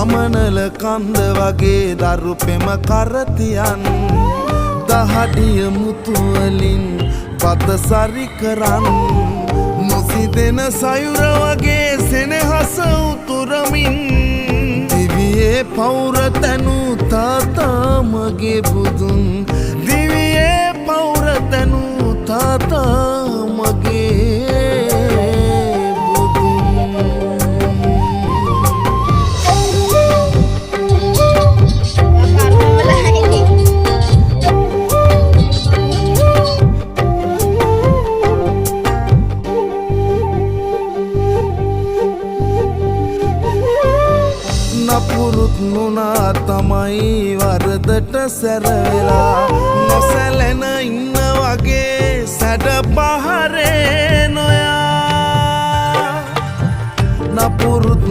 ගමනල කන්ද වගේ දරු පෙම කරතියන් දහඩිය මුතුවලින් පත සරි කරන් නොසිදෙන සයුර වගේ සෙනෙහස උතුරමින් දිවියේ පෞර තැනු තාතා මගේ බුදුන් දිවියේ පෞර තැනු තාතා මගේ නපුරුත් නුනා තමයි වරදට සැරවෙලා නොසැලෙන ඉන්න වගේ සැඩ පහරේ නොයා නපුරුත්